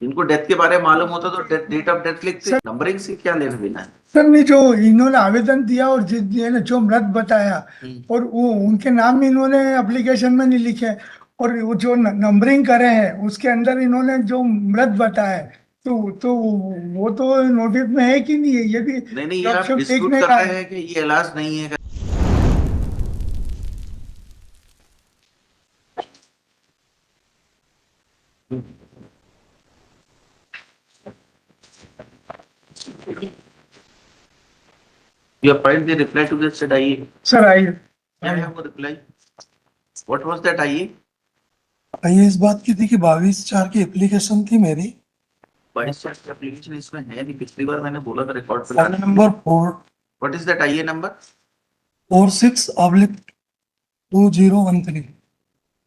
इनको डेथ के बारे में मालूम होता तो डेट ऑफ डेथ लिखते, नंबरिंग से क्या लेना देना है। सर नहीं, जो इन्होंने आवेदन दिया और जो मृत बताया, और वो उनके नाम इन्होंने एप्लीकेशन में नहीं लिखे, और वो जो नंबरिंग करे हैं उसके अंदर इन्होंने जो मृत बताया है, तो वो तो नोटिस में है कि नहीं है, ये भी नहीं ये आप लॉकअप डिस्प्यूट देखने कर का रहे है। हैं कि ये इलाज नहीं है। You have filed the reply to this said IE. Sir आइए। क्या है वो reply? What was that IE? ये इस बात की थी कि 22/4 की एप्लीकेशन थी मेरी, 22 एप्लीकेशन इसमें है नहीं, पिछली बार मैंने बोला था रिकॉर्ड पे। File number 4 What is that IE number? 46/2013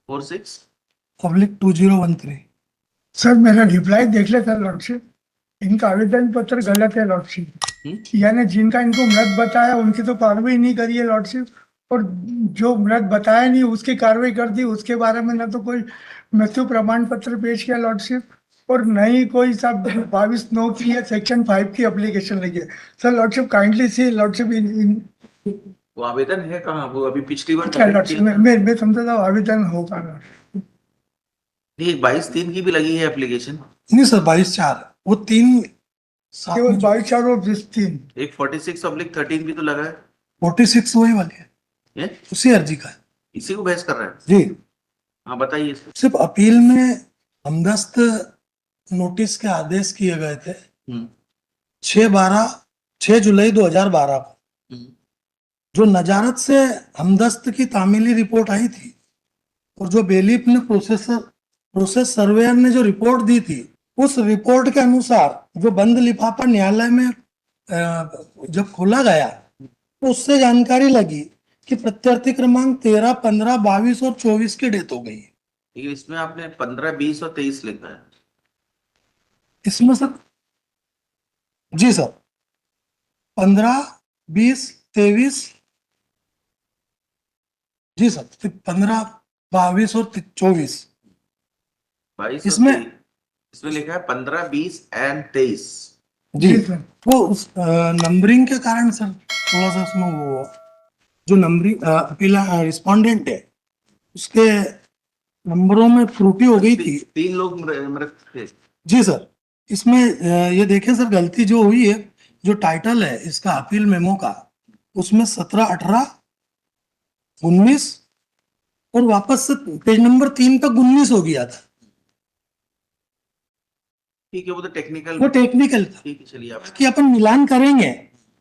46 2013। Sir मेरा रिप्लाई देख ले सर लॉर्डशिप, इनका आवेदन पत्र गलत है लॉर्डशिप, यानी जिनका इनको मृत बताया उनकी तो कार्रवाई नहीं करी है लॉर्डशिप, और जो मृत बताया नहीं उसकी कार्रवाई कर दी, उसके बारे में ना तो कोई मृत्यु प्रमाण पत्र पेश किया लॉर्डशिप, और न ही कोई सब 22/9 की या सेक्शन 5 की एप्लीकेशन लगी है। सर लॉर्डशिप काइंडली सी लॉर्डशिप वो आवेदन है कहाँ? वो अभी पिछली बार क्या लॉर्डशिप मैं समझता हूँ आवेदन होगा। नहीं, 22/3 की भी लगी है एप्लीकेशन। नहीं सर, 22/4 वो 3 साथ केवल में 22/4 और 20/3। एक 46/13 भी तो लगा है। 46 वही वाली है, ये उसी अर्जी का है इसी को बहस कर रहा है। जी। हाँ बताइए इसको। सिर्फ अपील में हमदस्त नोटिस के आदेश किए गए थे 6 जुलाई 2012 को, जो नजारत से हमदस्त की तामीली रिपोर्ट आई थी, और जो बेलीफ ने प्रोसेस सर्वेयर ने जो रिपोर्ट दी थी, उस रिपोर्ट के अनुसार जो बंद लिफाफा न्यायालय में जब खोला गया तो उससे जानकारी लगी कि प्रत्यार्थी क्रमांक 13, 15, 22 और 24 की डेथ हो गई। लेकिन इसमें आपने 15, 20 और 23 लिखा है। इसमें सर जी सर 15, 20, 23 जी सर, 15, 22 और 24 22 इसमें लिखा है 15, 20 एंड 23 जी। वो उस नंबरिंग के कारण सर थोड़ा सा उसमें वो जो नंबरिंग अपीला रिस्पोंडेंट है उसके नंबरों में त्रुटि हो गई थी। 3 लोग मृत थे। जी सर, इसमें ये देखें सर, गलती जो हुई है, जो टाइटल है इसका अपील मेमो का, उसमें 17, 18, 19 और वापस से पेज नंबर 3 तक 19 हो गया था। ठीक है, वो तो टेक्निकल था। ठीक है, चलिए आप कि अपन मिलान करेंगे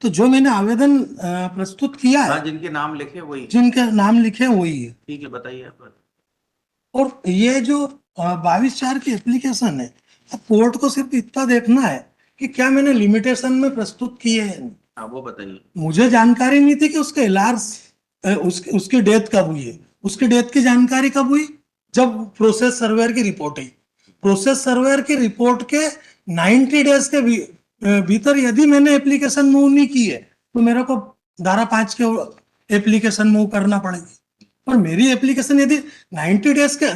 तो जो मैंने आवेदन प्रस्तुत किया है, जिनके नाम लिखे वही है। ठीक है, बताइए आप। और ये जो 22/4 की एप्लीकेशन है, अब कोर्ट को सिर्फ इतना देखना है कि क्या मैंने लिमिटेशन में प्रस्तुत किए हैं। हाँ वो बताइए। मुझे जानकारी नहीं थी कि उसका इलाज उसकी डेथ कब हुई है। उसकी डेथ की जानकारी कब हुई? जब प्रोसेस सर्वेयर की रिपोर्ट आई। प्रोसेस सर्वेयर की रिपोर्ट के 90 डेज के भीतर यदि मैंने एप्लीकेशन मूव नहीं की है तो मेरे को धारा 5 के एप्लीकेशन मूव करना पड़ेगी, और मेरी एप्लीकेशन यदि 90 डेज के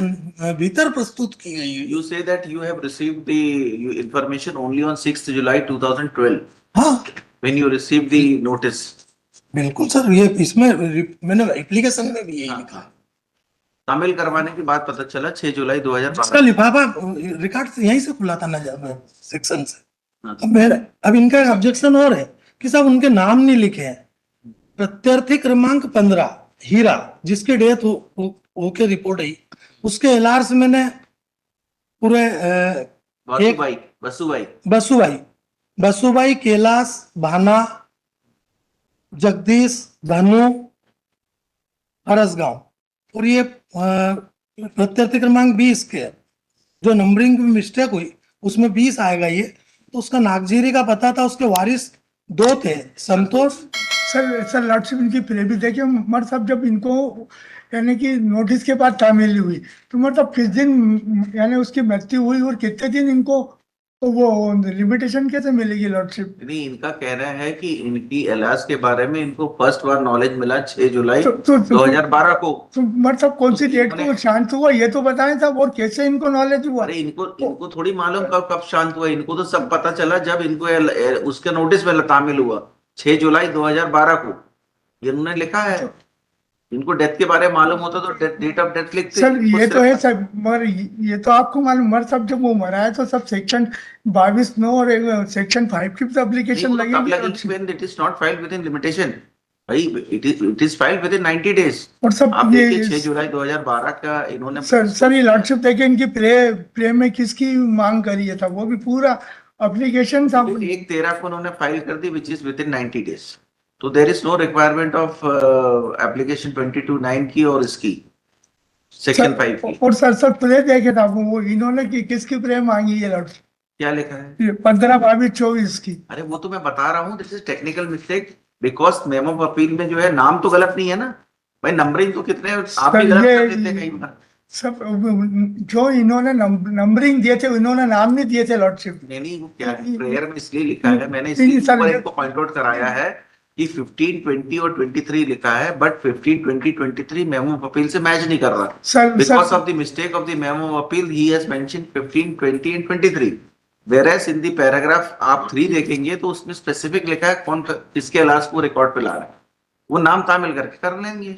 भीतर प्रस्तुत की गई है। You say that you have received the information only on 6th July 2012 हाँ when you received the notice. बिल्कुल सर, ये इसमें मैंने एप्लीकेशन में भी यही लिखा। शामिल करवाने के बाद पता चला 6 जुलाई 2012 इसका लिफाफा रिकॉर्ड यहीं से खुला था ना सेक्शन से। हाँ। अब इनका ऑब्जेक्शन और है कि साहब उनके नाम नहीं लिखे हैं। प्रत्यार्थी क्रमांक 15 हीरा, जिसकी डेथ होके रिपोर्ट आई, उसके एलआर से मैंने पूरे बसुभाई, कैलाश, भाना, जगदीश, धनु, हरसगांव, और ये प्रत्यार्थी क्रमांक 20 के जो नंबरिंग में मिस्टेक हुई उसमें 20 आएगा ये, तो उसका नागजीरी का पता था, उसके वारिस 2 थे, संतोष। सर लॉर्डशिप इनकी फिर देखिए मर साहब, जब इनको यानी कि नोटिस के बाद तामील हुई तो मतलब किस दिन यानी उसकी मृत्यु हुई और कितने दिन इनको तो वो लिमिटेशन कैसे मिलेगी लॉर्डशिप? नहीं, इनका कहना है कि इनकी एलास के बारे में इनको फर्स्ट बार नॉलेज मिला 6 जुलाई तो 2012 को। मतलब कौन सी तो डेट को इन्होंने- शांत हुआ ये तो बताएं साहब, और कैसे इनको नॉलेज हुआ? अरे इनको इनको थोड़ी मालूम कब कब शांत हुआ, इनको तो सब पता चला जब इनको उसके नोटिस में तामिल हुआ 6 जुलाई 2012 को। ये उन्होंने लिखा है, इनको डेथ के बारे में मालूम होता तो डेट ऑफ डेथ लिखते। सर इनको ये तो सिर्फ है सर, मगर ये तो आपको मालूम, मगर सब जब वो मरा है तो सब सेक्शन 22(9) और सेक्शन 5 की नहीं, एप्लीकेशन वो तो तब लगेगी लगेगी lordship. when it is not filed within limitation। भाई it is filed within 90 days। और सब आप देखिए ये 6 जुलाई 2012 का इन्होंने सर ये लॉर्डशिप देखिए, इनकी प्रे में किसकी मांग करी है था, वो भी पूरा एप्लीकेशन था। 1/13 को उन्होंने फाइल कर दी which is within 90 days. तो there is no requirement of application 22(9) की और इसकी सेक्शन 5 की। और सर प्रे देखे था वो इन्होंने किसकी प्रे मांगी है लॉर्डशिप? क्या लिखा है? 15, 22, 24 की। अरे वो तो मैं बता रहा हूँ, this is technical mistake because memo of appeal में जो है नाम तो गलत नहीं है ना भाई, नंबरिंग तो कितने आप भी गलत कर देते हैं कई बार। सब जो इन्होंने नंबरिंग दिए थे, इन्होंने नाम नहीं दिए थे लॉर्डशिप। नहीं वो क्या है, प्रेयर में इसलिए लिखा है, मैंने नहीं, इसलिए सर, ऊपर इनको पॉइंट आउट कराया है कि 15, 20 और 23 लिखा है, बट 15, 20, 23 मेमो ऑफ अपील से मैच नहीं कर रहा। Sir because of the mistake of the memo of appeal he has mentioned 15, 20 and 23। Whereas in the paragraph आप 3 देखेंगे तो उसमें स्पेसिफिक लिखा है कौन किसके लाश को रिकॉर्ड पे ला रहा है, वो नाम तामिल करके कर लेंगे,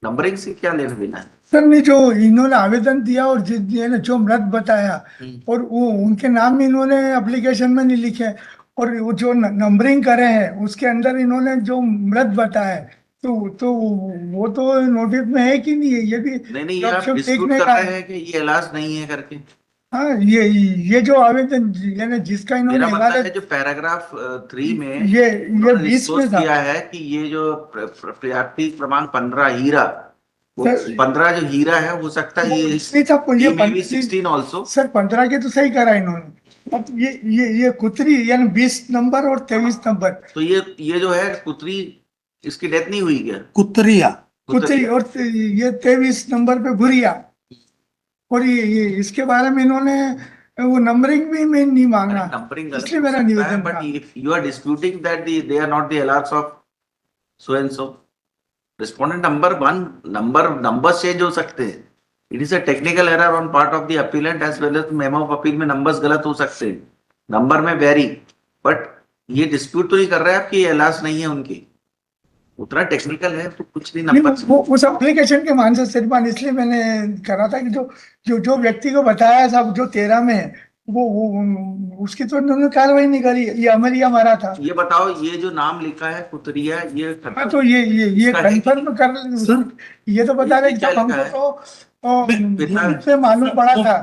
नंबरिंग से क्या लेना देना है। सर नहीं, जो इन्होंने आवेदन दिया और जो मृत बताया और वो उनके नाम इन्होंने एप्लीकेशन में नहीं लिखे, और वो जो नंबरिंग करे हैं उसके अंदर इन्होंने जो मृत बताया तो वो तो नोटिस में है कि नहीं है, ये भी नहीं ये आप लॉर्डशिप डिस्प्यूट देखने कर का। रहे हैं कि ये इलाज नहीं है करके। हाँ, ये जो आवेदन यानी जिसका मेरा इन्होंने मतलब है इबादत, जो पैराग्राफ 3 में ये उन्होंने 20 में disclose था। किया है कि ये जो प्राप्ति क्रमांक 15 हीरा, वो सर- 15 जो हीरा है हो सकता है ये नहीं था, ये 16 ऑल्सो। सर 15 के तो सही करा इन्होंने। अब ये कुतरी यानी 20 नंबर और 23 नंबर, तो ये जो है कुतरी, इसकी डेथ नहीं हुई क्या? कुतरिया कुतरी, और ये 23 नंबर पे भुरिया, और ये इसके बारे में इन्होंने वो नंबरिंग भी में नहीं मांगा, नंबरिंग गलत इसलिए हो मेरा सकता है, निवेदन बट था। If you are disputing that they are not the LRs of so and so, respondent number 1 numbers change हो सकते हैं। It is a technical error on part of the appellant as well as memo of appeal में numbers गलत हो सकते हैं, number में very, but ये डिस्प्यूट तो नहीं कर रहे हैं आपकी एलास नहीं है उनकी, उतना टेक्निकल है तो कुछ नहीं नहीं, नंबर। वो उस एप्लीकेशन के मान से श्रीमान इसलिए मैंने करा था कि जो व्यक्ति को बताया था जो 13 में है, वो उसकी तो उन्होंने कार्रवाई नहीं करी, ये अमरिया मारा था। ये बताओ, ये जो नाम लिखा है कुतरिया, ये हाँ, तो ये इसका है कंफर्म कर, सर, ये तो बता रहे ये कि क्या जब हमको लिखा है? तो से मालूम पड़ा था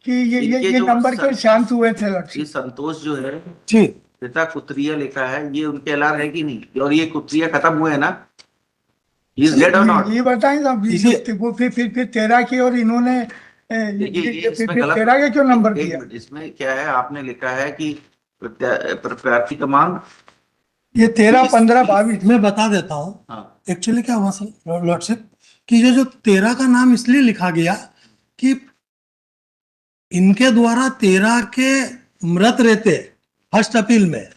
कि इनके ये जो नंबर के शांत हुए थे ये लक्ष्य। संतोष जो है जी पिता कुतरिया लिखा है, ये उनके एलआर है कि नहीं, और ये कुतरिया खत्म हुए है ना, इज डेड और नॉट? ये बताएं साहब, वो फिर 13 की, और इन्होंने इसमें फिर गलत 13 के क्यों नंबर एक दिया? मिनट, इसमें क्या है, आपने लिखा है कि प्रार्थी क्रमांक, ये 13, 15, 22। मैं बता देता हूँ हाँ एक्चुअली क्या हुआ सर लॉर्डशिप कि ये जो 13 का नाम इसलिए लिखा गया कि इनके द्वारा 13 के मृत रहते फर्स्ट अपील में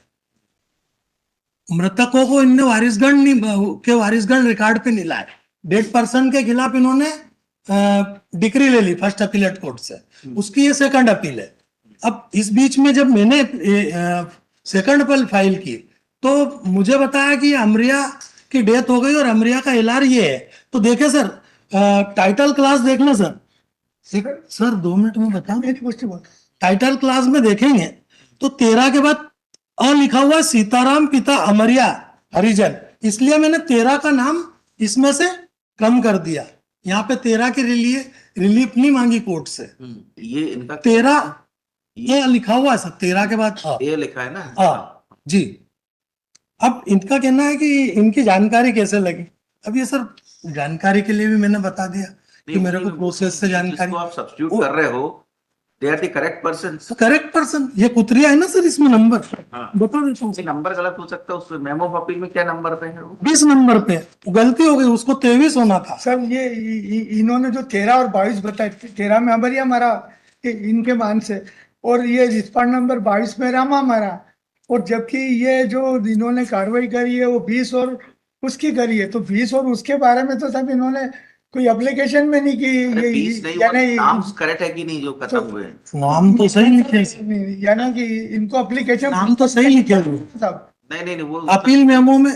मृतकों को इनने वारिसगण रिकॉर्ड पे नहीं लाए, डेड पर्सन के खिलाफ इन्होंने डिक्री ले ली फर्स्ट अपीलेट कोर्ट से, उसकी ये सेकंड अपील है। अब इस बीच में जब मैंने सेकंड अपील फाइल की तो मुझे बताया कि अमरिया की डेथ हो गई और अमरिया का एलआर ये है। तो देखे सर टाइटल क्लास देखना सर 2 मिनट में बताऊं, टाइटल क्लास में देखेंगे तो 13 के बाद अ लिखा हुआ सीताराम पिता अमरिया हरिजन, इसलिए मैंने 13 का नाम इसमें से कम कर दिया। यहाँ पे 13 के लिए रिलीफ नहीं मांगी कोर्ट से, ये इनका 13 ये लिखा हुआ है सर 13 के बाद ये लिखा है ना। जी। अब इनका कहना है कि इनकी जानकारी कैसे लगी, अब ये सर जानकारी के लिए भी मैंने बता दिया कि मेरे को प्रोसेस से जानकारी, जिसको आप सब्स्टिट्यूट कर रहे हो they are the correct person. Correct person, ये कुतरिया है ना सर, इसमें नंबर हाँ। बता देता हूँ। नंबर गलत हो सकता है, उसमें मेमो ऑफ अपील में क्या नंबर पे है वो? 20 नंबर पे गलती हो गई, उसको 23 होना था सर इन्होंने जो 13 और 22 बताए, 13 में अमरिया मारा इनके मान से, और ये रिस्पॉन्ड नंबर 22 में रामा मरा, और जबकि ये जो इन्होंने कार्रवाई करी है वो 20 और उसकी करी है, तो 20 और उसके बारे में तो सब इन्होंने कोई एप्लीकेशन में नहीं की। अरे ये 20 नहीं, यानी नाम करेक्ट है कि नहीं जो खत्म हुए हैं? नाम तो सही लिखे हैं। यानी कि इनको एप्लीकेशन नाम तो सही लिखे हुए हैं। सब नहीं, वो अपील मेमो में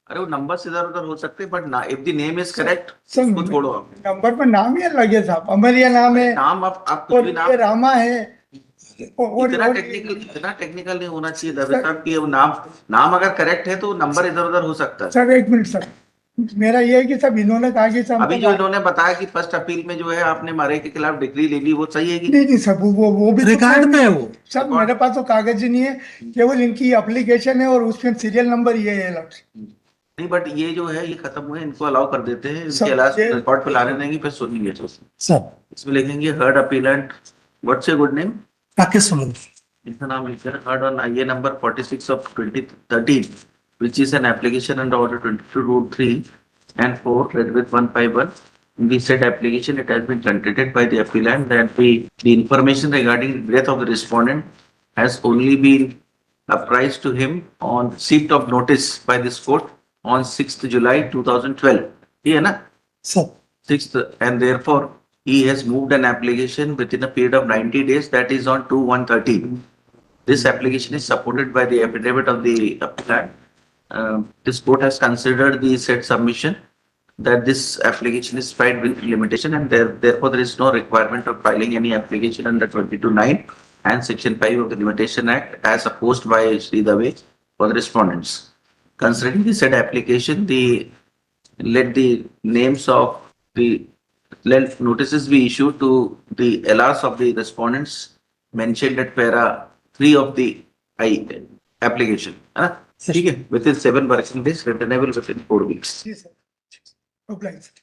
अरे वो नंबर इधर उधर हो सकते हैं, बट ना if the name is correct सब उसको छोड़ो आप। नंबर पर नाम ही अलग है साहब, अमरिया नाम है नाम आप कुछ और भी ये नाम, रामा है और इतना टेक्निकल नहीं होना चाहिए दवे साहब कि वो नाम अगर करेक्ट है तो नंबर इधर उधर हो सकता है। सर एक मिनट सर, मेरा ये है कि सब इन्होंने कहा कि सब अभी जो इन्होंने बताया कि फर्स्ट अपील में जो है आपने मारे के खिलाफ डिग्री ले ली, वो सही है कि नहीं सब वो भी तो रिकॉर्ड पे है वो। सब मेरे पास तो कागज ही नहीं है, केवल इनकी एप्लीकेशन है और उसमें सीरियल नंबर ये है लक्ष्य। नहीं? बट ये जो है ये खत्म हुए, इनको अलाउ कर देते हैं, सब इनके लास्ट ये- रिकॉर्ड पे लाने देंगे, फिर सुनेंगे। सब इसमें लिखेंगे heard appellate, what's your good name, Rakesh Solanki. इनका नाम लिख कर हर्ड ऑन आईए number 46 of 2013 which is an application under order 22 rule 3 and 4 read with 151. In the said application it has been contended by the appellant that the information regarding the death of the respondent has only been apprised to him on receipt of notice by this court on 6th July 2012. ये है ना सब 6th, and therefore he has moved an application within a period of 90 days, that is on 2/1/13. This application is supported by the affidavit of the applicant. This court has considered the said submission that this application is filed with limitation, and therefore there is no requirement of filing any application under 22(9) and section 5 of the Limitation Act as opposed by Sri Dave for the respondents. Considering the said application, let the names of the let notices be issued to the LRs of the respondents mentioned at para 3 of the application. ठीक है, within 7 working days, returnable within 4 weeks. जी sir, apply sir.